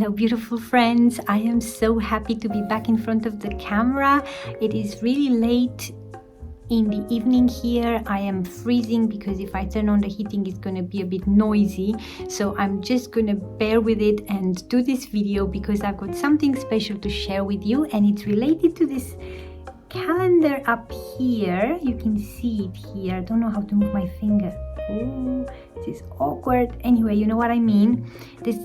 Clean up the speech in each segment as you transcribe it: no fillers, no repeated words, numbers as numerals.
Hello beautiful friends, I am so happy to be back in front of the camera. It is really late in the evening here. I am freezing because if I turn on the heating it's going to be a bit noisy, so I'm just going to bear with it and do this video because I've got something special to share with you, and it's related to this calendar up here. You can see it here. I don't know how to move my finger. Oh, this is awkward. Anyway, you know what I mean. This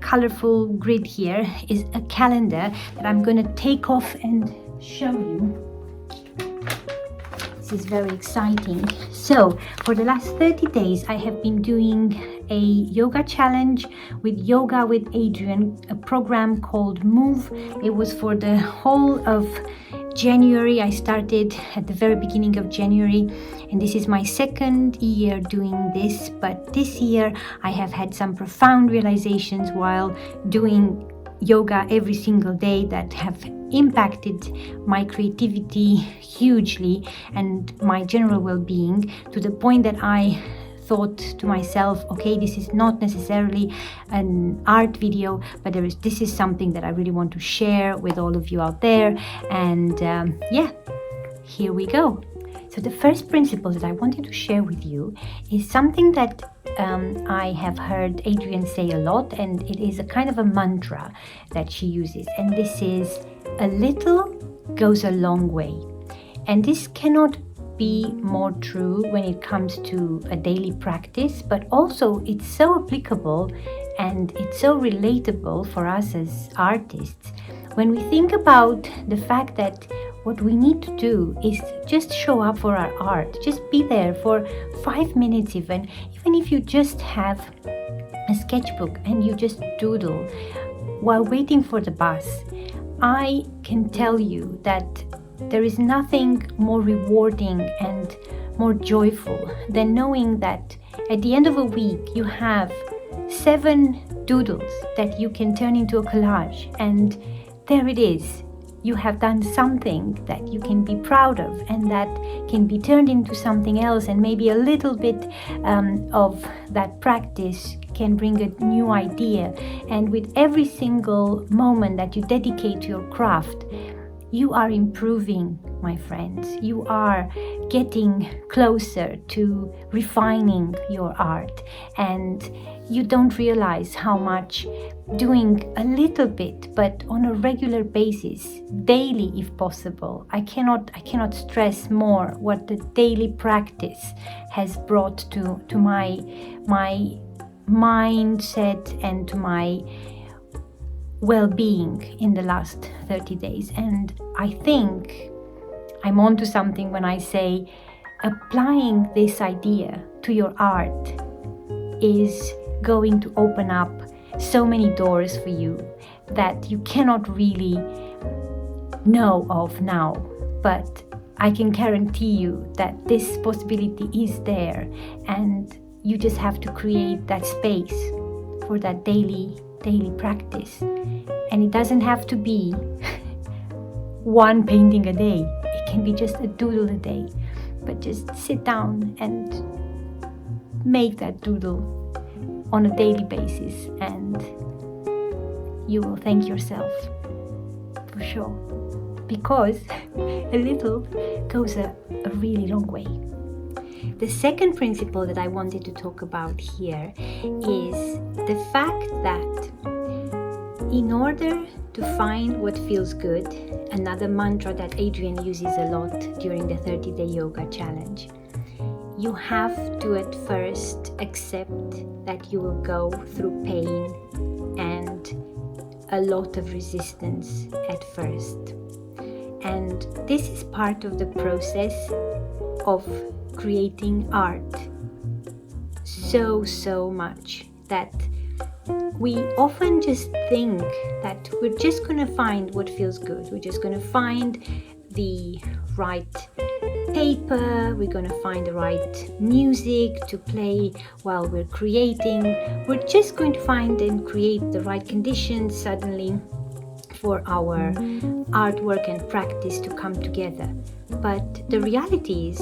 colorful grid here is a calendar that I'm going to take off and show you. This is very exciting. So for the last 30 days I have been doing a yoga challenge with Yoga with Adrian, a program called Move. It was for the whole of January. I started at the very beginning of January, and this is my second year doing this, but this year I have had some profound realizations while doing yoga every single day that have impacted my creativity hugely and my general well-being, to the point that I thought to myself, okay, this is not necessarily an art video, but this is something that I really want to share with all of you out there. And yeah, here we go. So the first principle that I wanted to share with you is something that I have heard Adrian say a lot, and it is a kind of a mantra that she uses, and this is: a little goes a long way. And this cannot be more true when it comes to a daily practice, but also it's so applicable and it's so relatable for us as artists when we think about the fact that what we need to do is just show up for our art, just be there for 5 minutes, even if you just have a sketchbook and you just doodle while waiting for the bus. I can tell you that there is nothing more rewarding and more joyful than knowing that at the end of a week you have 7 doodles that you can turn into a collage, and there it is. You have done something that you can be proud of, and that can be turned into something else, and maybe a little bit of that practice can bring a new idea. And with every single moment that you dedicate to your craft, you are improving, my friends. You are getting closer to refining your art, and you don't realize how much doing a little bit, but on a regular basis, daily if possible. I cannot stress more what the daily practice has brought to my mindset and to my well-being in the last 30 days. And I think I'm onto something when I say applying this idea to your art is going to open up so many doors for you that you cannot really know of now. But I can guarantee you that this possibility is there, and you just have to create that space for that daily practice. And it doesn't have to be one painting a day. It can be just a doodle a day. But just sit down and make that doodle on a daily basis, and you will thank yourself for sure, because a little goes a really long way. The second principle that I wanted to talk about here is the fact that in order to find what feels good, another mantra that Adrian uses a lot during the 30-day yoga challenge, you have to at first accept that you will go through pain and a lot of resistance at first. And this is part of the process of creating art so much that we often just think that we're just going to find what feels good. We're just going to find the right paper, we're going to find the right music to play while we're creating. We're just going to find and create the right conditions suddenly for our artwork and practice to come together. But the reality is,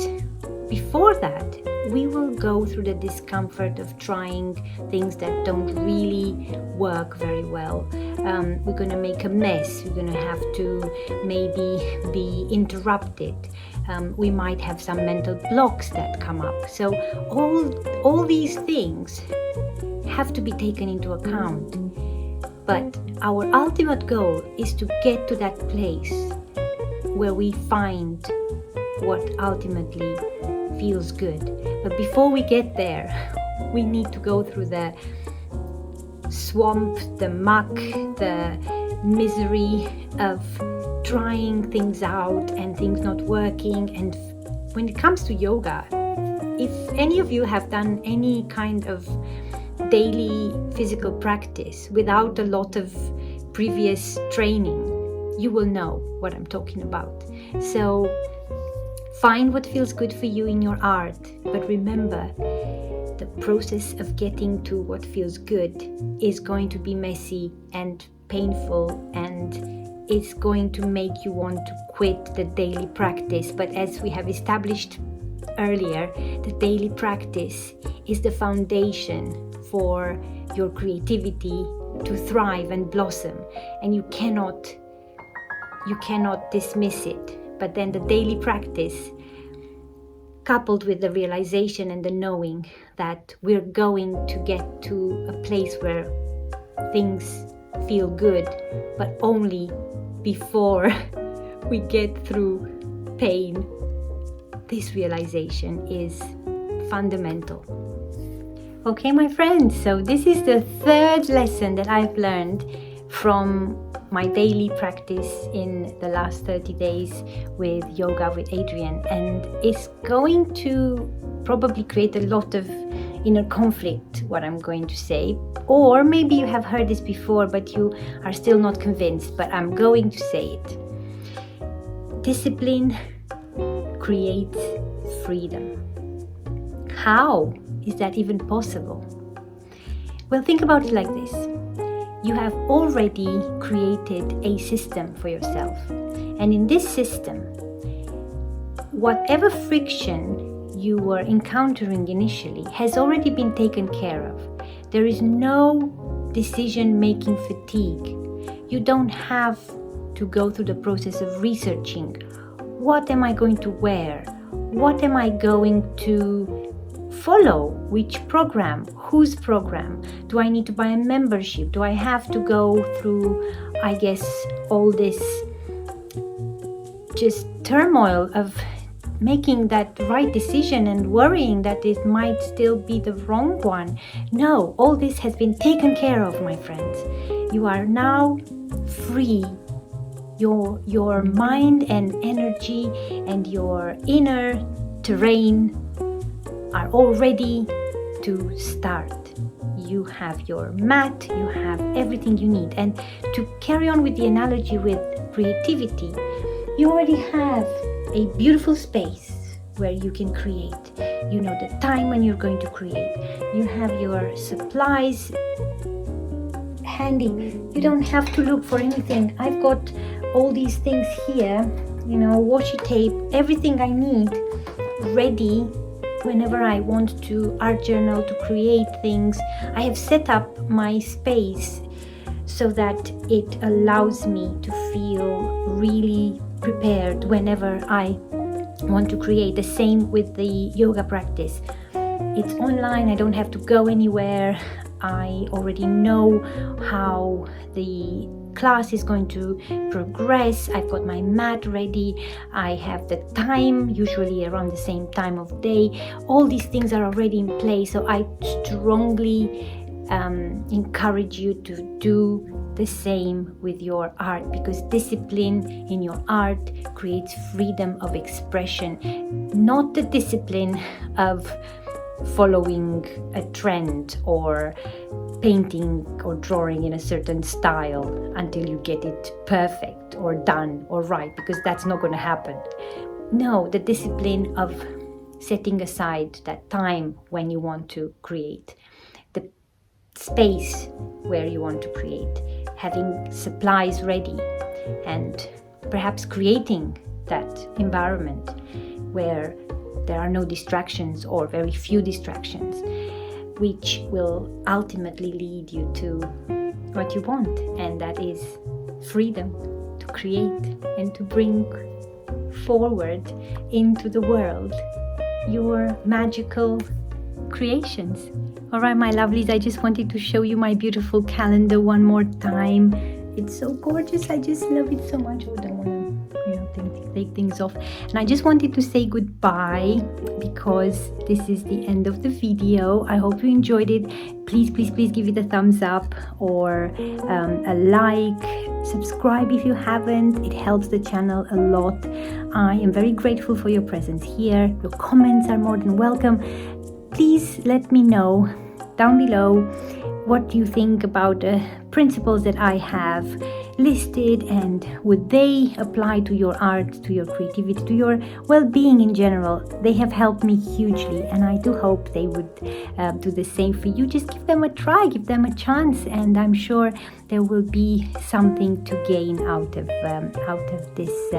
before that, we will go through the discomfort of trying things that don't really work very well. We're going to make a mess. We're going to have to maybe be interrupted. We might have some mental blocks that come up. So all these things have to be taken into account. But our ultimate goal is to get to that place where we find what ultimately feels good. But before we get there, we need to go through the swamp, the muck, the misery of trying things out and things not working. And when it comes to yoga, if any of you have done any kind of daily physical practice without a lot of previous training, you will know what I'm talking about. So find what feels good for you in your art, but remember, the process of getting to what feels good is going to be messy and painful, and it's going to make you want to quit the daily practice. But as we have established earlier, the daily practice is the foundation for your creativity to thrive and blossom, and you cannot dismiss it. But then the daily practice, coupled with the realization and the knowing that we're going to get to a place where things feel good, but only before we get through pain, this realization is fundamental. Okay, my friends, so this is the third lesson that I've learned from my daily practice in the last 30 days with Yoga with Adrian, and it's going to probably create a lot of inner conflict, what I'm going to say, or maybe you have heard this before but you are still not convinced, but I'm going to say it. Discipline creates freedom. How is that even possible? Well, think about it like this. You have already created a system for yourself. And in this system, whatever friction you were encountering initially has already been taken care of. There is no decision-making fatigue. You don't have to go through the process of researching. What am I going to wear? What am I going to follow? Which program? Whose program? Do I need to buy a membership? Do I have to go through, all this just turmoil of making that right decision and worrying that it might still be the wrong one? No, all this has been taken care of, my friends. You are now free. Your mind and energy and your inner terrain are all ready to start. You have your mat, you have everything you need. And to carry on with the analogy with creativity, you already have a beautiful space where you can create. You know the time when you're going to create. You have your supplies handy. You don't have to look for anything. I've got all these things here, washi tape, everything I need ready whenever I want to art journal, to create things. I have set up my space so that it allows me to feel really prepared whenever I want to create. The same with the yoga practice. It's online, I don't have to go anywhere. I already know how the class is going to progress. I've got my mat ready. I have the time, usually around the same time of day. All these things are already in place. So I strongly encourage you to do the same with your art, because discipline in your art creates freedom of expression, not the discipline of following a trend or painting or drawing in a certain style until you get it perfect or done or right, because that's not going to happen. No, the discipline of setting aside that time when you want to create, the space where you want to create, having supplies ready, and perhaps creating that environment where there are no distractions or very few distractions, which will ultimately lead you to what you want, and that is freedom to create and to bring forward into the world your magical creations. All right, my lovelies, I just wanted to show you my beautiful calendar one more time. It's so gorgeous. I just love it so much. Oh, don't want to, take things off. And I just wanted to say goodbye because this is the end of the video. I hope you enjoyed it. Please, please, please give it a thumbs up or a like. Subscribe if you haven't. It helps the channel a lot. I am very grateful for your presence here. Your comments are more than welcome. Please let me know down below what you think about the principles that I have listed, and would they apply to your art, to your creativity, to your well-being in general. They have helped me hugely, and I do hope they would do the same for you. Just give them a try, give them a chance, and I'm sure there will be something to gain out of this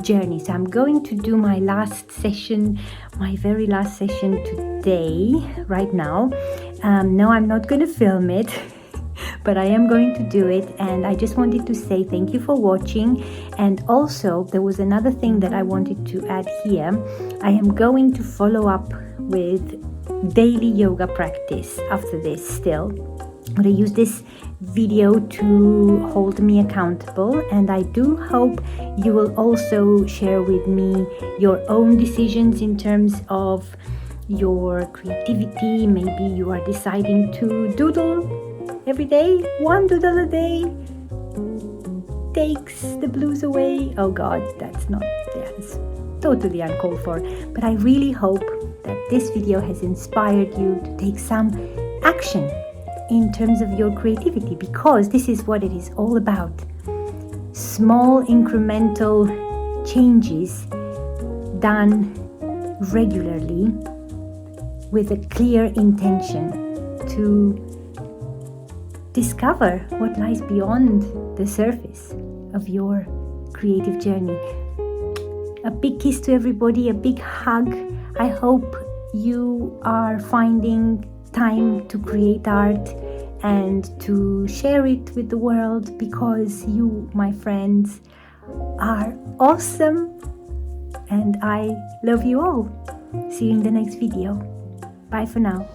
journey. So I'm going to do my last session, my very last session today, right now. No, I'm not going to film it. But I am going to do it, and I just wanted to say thank you for watching. And also there was another thing that I wanted to add here. I am going to follow up with daily yoga practice after this still. I'm going to use this video to hold me accountable, and I do hope you will also share with me your own decisions in terms of your creativity. Maybe you are deciding to doodle every day. One doodle a day takes the blues away. Oh God, that's totally uncalled for. But I really hope that this video has inspired you to take some action in terms of your creativity, because this is what it is all about. Small incremental changes done regularly with a clear intention to discover what lies beyond the surface of your creative journey. A big kiss to everybody, a big hug. I hope you are finding time to create art and to share it with the world, because you, my friends, are awesome, and I love you all. See you in the next video. Bye for now.